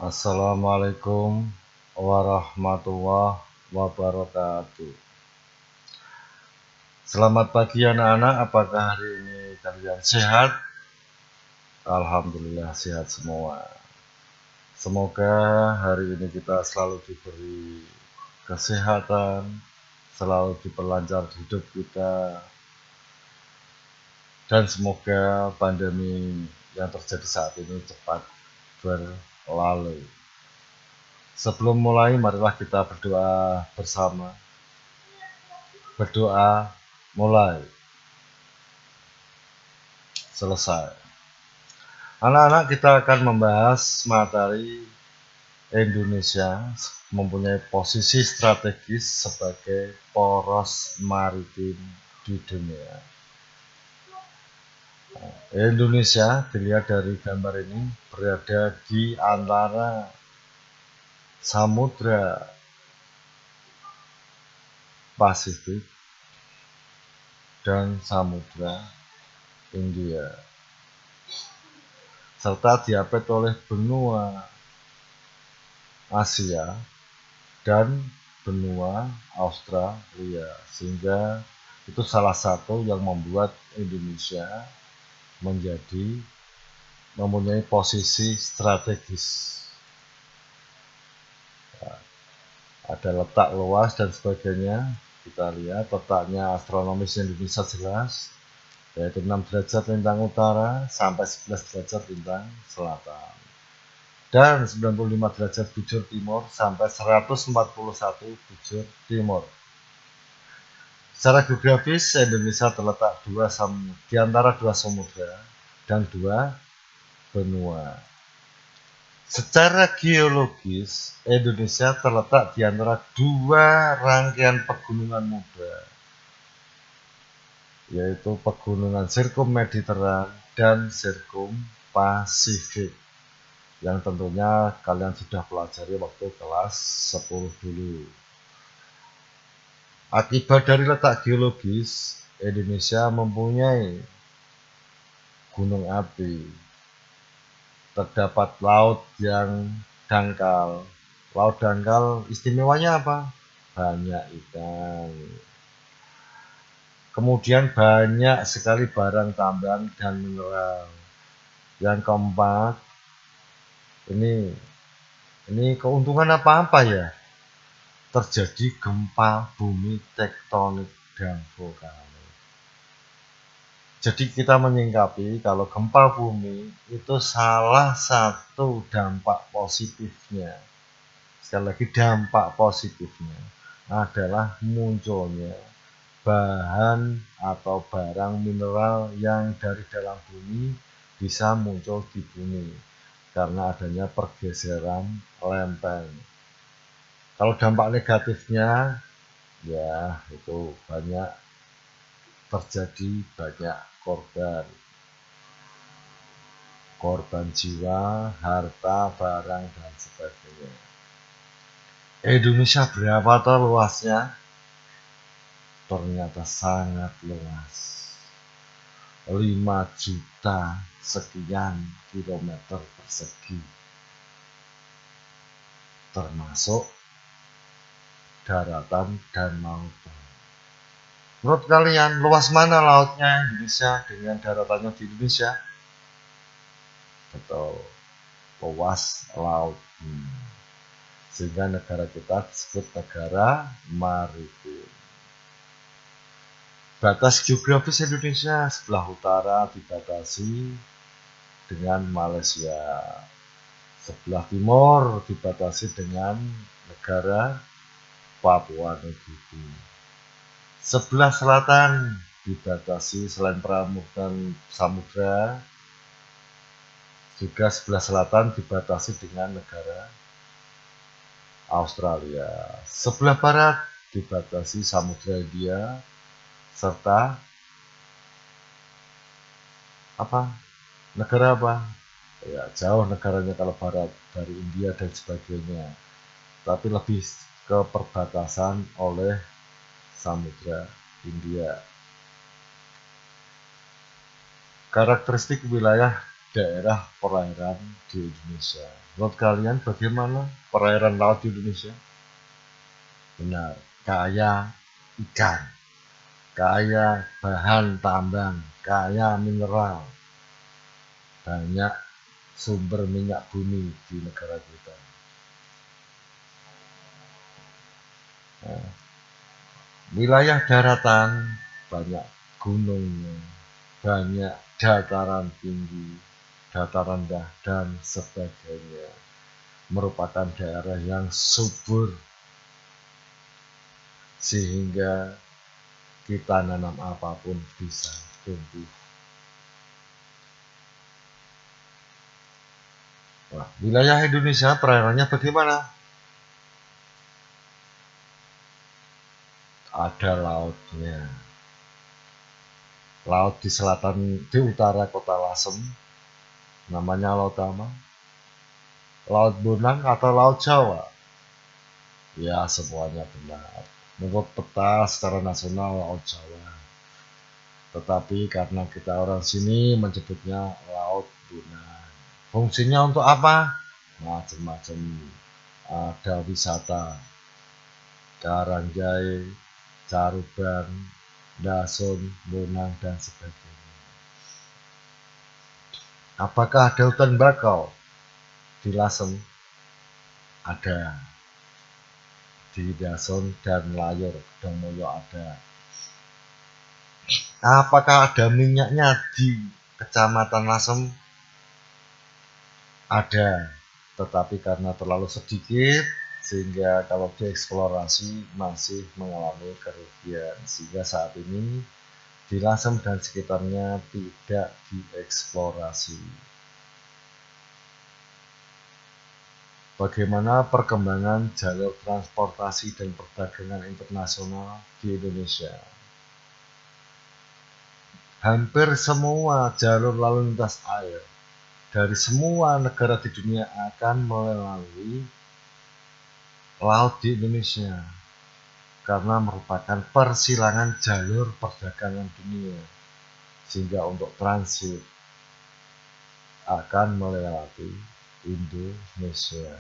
Assalamualaikum warahmatullahi wabarakatuh. Selamat pagi anak-anak, apakah hari ini kalian sehat? Alhamdulillah sehat semua. Semoga hari ini kita selalu diberi kesehatan, selalu diperlancar hidup kita, dan semoga pandemi yang terjadi saat ini cepat berlalu. Sebelum mulai, marilah kita berdoa bersama. Berdoa mulai. Selesai. Anak-anak, kita akan membahas materi Indonesia mempunyai posisi strategis sebagai poros maritim di dunia. Indonesia, dilihat dari gambar ini, berada di antara Samudra Pasifik dan Samudra India, serta diapit oleh benua Asia dan benua Australia, sehingga itu salah satu yang membuat Indonesia mempunyai posisi strategis. Ada letak luas dan sebagainya. Kita lihat letaknya astronomis Indonesia jelas, yaitu 6 derajat lintang utara sampai 11 derajat lintang selatan, dan 95 derajat bujur timur sampai 141 bujur timur. Secara geografis, Indonesia terletak di antara dua samudra dan dua benua. Secara geologis, Indonesia terletak di antara dua rangkaian pegunungan muda, yaitu pegunungan Sirkum-Mediteran dan Sirkum-Pasifik, yang tentunya kalian sudah pelajari waktu kelas 10 dulu. Akibat dari letak geologis, Indonesia mempunyai gunung api, terdapat laut yang dangkal. Laut dangkal istimewanya apa? Banyak ikan. Kemudian banyak sekali barang tambang dan mineral. Yang keempat, ini keuntungan apa ya? Terjadi gempa bumi tektonik dan vulkanik. Jadi kita menyingkapi kalau gempa bumi itu salah satu dampak positifnya. Sekali lagi, dampak positifnya adalah munculnya bahan atau barang mineral yang dari dalam bumi bisa muncul di bumi karena adanya pergeseran lempeng. Kalau dampak negatifnya, ya itu terjadi banyak korban jiwa, harta, barang, dan sebagainya. Indonesia berapa toh luasnya? Ternyata sangat luas. 5 juta sekian kilometer persegi, termasuk daratan dan lautan. Menurut kalian, luas mana lautnya Indonesia dengan daratannya di Indonesia? Betul, luas laut. Sehingga negara kita disebut negara maritim. Batas geografis Indonesia sebelah utara dibatasi dengan Malaysia, sebelah timur dibatasi dengan negara Papua Nugini. Sebelah selatan dibatasi selain perairan samudra, juga sebelah selatan dibatasi dengan negara Australia. Sebelah barat dibatasi Samudra India serta negara apa? Ya, jauh negaranya kalau barat dari India dan sebagainya. Tapi lebih ke perbatasan oleh Samudra India. Karakteristik wilayah daerah perairan di Indonesia. Menurut kalian bagaimana perairan laut di Indonesia? Benar, kaya ikan, kaya bahan tambang, kaya mineral, banyak sumber minyak bumi di negara kita. Nah, wilayah daratan banyak gunungnya, banyak dataran tinggi, dataran rendah, dan sebagainya. Merupakan daerah yang subur sehingga kita nanam apapun bisa tumbuh. Nah, wilayah Indonesia perairannya bagaimana? Ada lautnya. Laut di selatan, di utara kota Lasem, namanya Laut apa? Laut Bonang atau Laut Jawa? Ya, semuanya benar. Menurut peta secara nasional Laut Jawa. Tetapi karena kita orang sini menyebutnya Laut Bonang. Fungsinya untuk apa? Macam-macam. Ada wisata Karangjai, Caruban, Dasun, Bonang, dan sebagainya. Apakah ada hutan bakau di Lasem? Ada. Di Dasun dan Layur, Domulyo ada. Apakah ada minyaknya di Kecamatan Lasem? Ada, tetapi karena terlalu sedikit sehingga kalau dieksplorasi masih mengalami kerugian, sehingga saat ini di Lasem dan sekitarnya tidak dieksplorasi. Bagaimana perkembangan jalur transportasi dan perdagangan internasional di Indonesia? Hampir semua jalur lalu lintas air dari semua negara di dunia akan melalui laut di Indonesia karena merupakan persilangan jalur perdagangan dunia, sehingga untuk transit akan melewati Indonesia.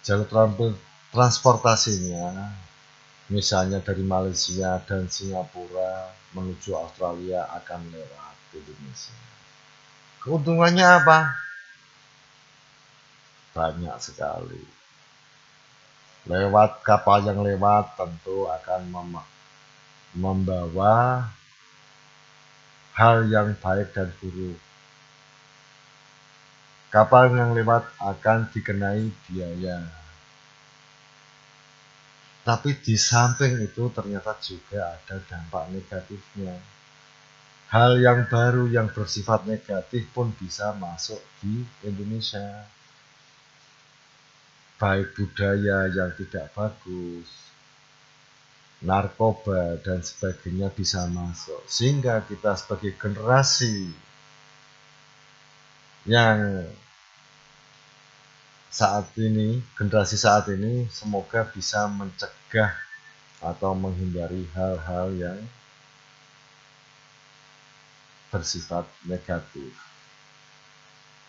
Jalur transportasinya misalnya dari Malaysia dan Singapura menuju Australia akan lewat Indonesia. Keuntungannya apa? Banyak sekali. Lewat kapal yang lewat tentu akan membawa hal yang baik dan buruk. Kapal yang lewat akan dikenai biaya. Tapi di samping itu ternyata juga ada dampak negatifnya. Hal yang baru yang bersifat negatif pun bisa masuk di Indonesia. Baik budaya yang tidak bagus, narkoba dan sebagainya bisa masuk. Sehingga kita sebagai generasi yang generasi saat ini semoga bisa mencegah atau menghindari hal-hal yang bersifat negatif.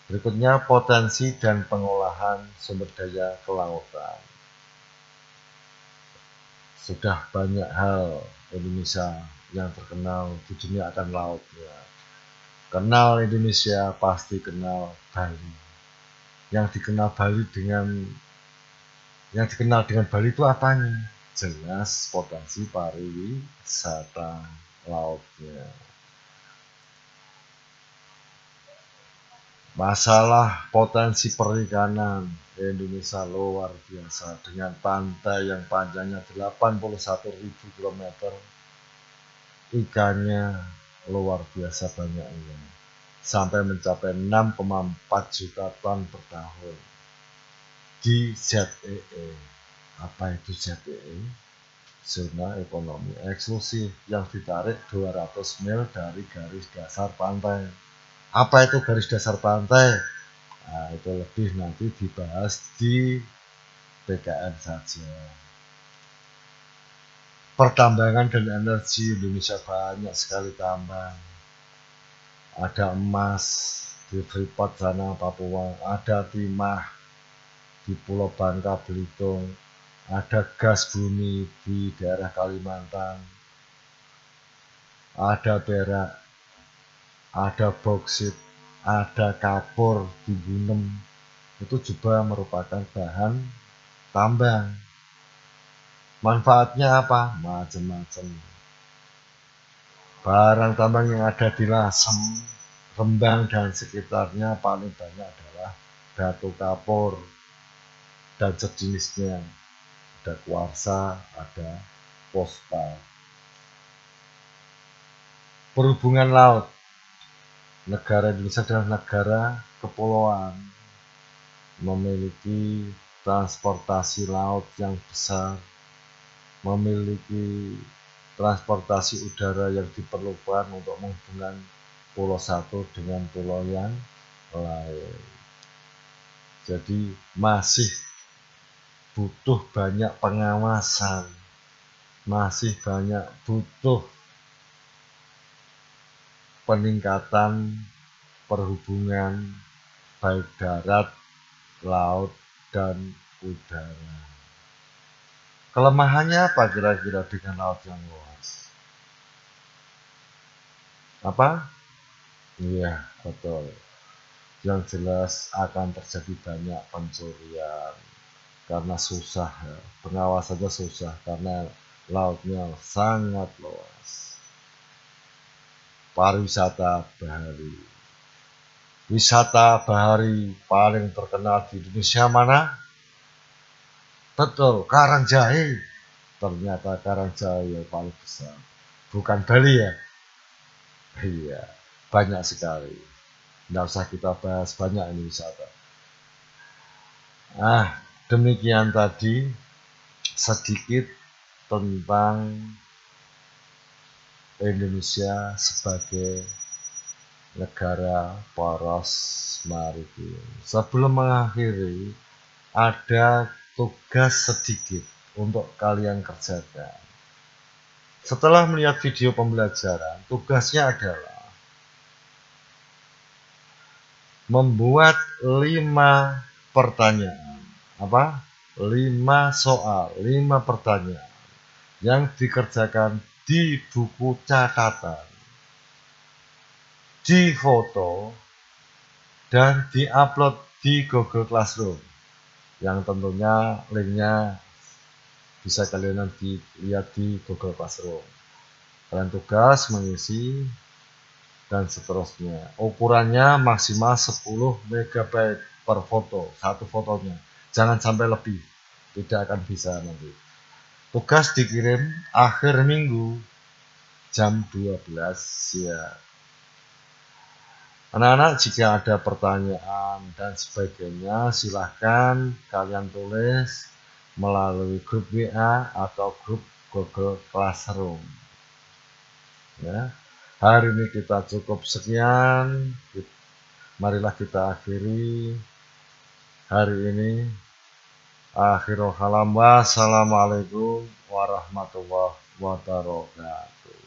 Berikutnya potensi dan pengolahan sumber daya kelautan. Sudah banyak hal Indonesia yang terkenal di dunia akan lautnya. Kenal Indonesia pasti kenal Bali. Yang dikenal dengan Bali itu apanya? Jelas potensi pariwisata lautnya. Masalah potensi perikanan Indonesia luar biasa dengan pantai yang panjangnya 81.000 km. Ikannya luar biasa banyaknya, sampai mencapai 6,4 juta ton per tahun. Di ZEE. Apa itu ZEE? Zona ekonomi eksklusif yang ditarik 200 mil dari garis dasar pantai. Apa itu garis dasar pantai? Nah, itu lebih nanti dibahas di PKN saja. Pertambangan dan energi Indonesia banyak sekali tambang. ada emas di Freeport sana Papua, ada timah di Pulau Bangka Belitung, ada gas bumi di daerah Kalimantan, ada perak, ada boksit, ada kapur di Gunem. Itu juga merupakan bahan tambang. Manfaatnya apa? Macam-macam. Barang tambang yang ada di Lasem, Rembang dan sekitarnya paling banyak adalah batu kapur dan sejenisnya. Ada kuarsa, ada fosfat. Perhubungan laut. Negara Indonesia adalah negara kepulauan, memiliki transportasi laut yang besar, memiliki transportasi udara yang diperlukan untuk menghubungkan pulau satu dengan pulau yang lain. Jadi masih butuh banyak pengawasan, masih banyak butuh peningkatan perhubungan baik darat, laut, dan udara. Kelemahannya apa kira-kira dengan laut yang luas? Apa? Iya, betul. Yang jelas akan terjadi banyak pencurian karena susah ya. Pengawasannya susah karena lautnya sangat luas. Pariwisata bahari. Wisata bahari paling terkenal di Indonesia mana? Betul, Karangjahe. Ternyata Karangjahe yang paling besar. Bukan Bali ya? Iya, banyak sekali. Nggak usah kita bahas, banyak ini wisata. Demikian tadi sedikit tentang Indonesia sebagai negara poros maritim. Sebelum mengakhiri, ada tugas sedikit untuk kalian kerjakan. Setelah melihat video pembelajaran, tugasnya adalah membuat 5 pertanyaan. Apa? 5 soal, 5 pertanyaan yang dikerjakan di buku catatan, di foto, dan diupload di Google Classroom, yang tentunya linknya bisa kalian nanti lihat di Google Classroom. Kalian tugas mengisi dan seterusnya. Ukurannya maksimal 10 MB per foto, satu fotonya. Jangan sampai lebih, tidak akan bisa nanti. Tugas dikirim akhir minggu jam 12 siang. Anak-anak, jika ada pertanyaan dan sebagainya, silahkan kalian tulis melalui grup WA atau grup Google Classroom. Ya. Hari ini kita cukup sekian. Marilah kita akhiri hari ini. Akhirul kalam. Wassalamualaikum warahmatullahi wabarakatuh.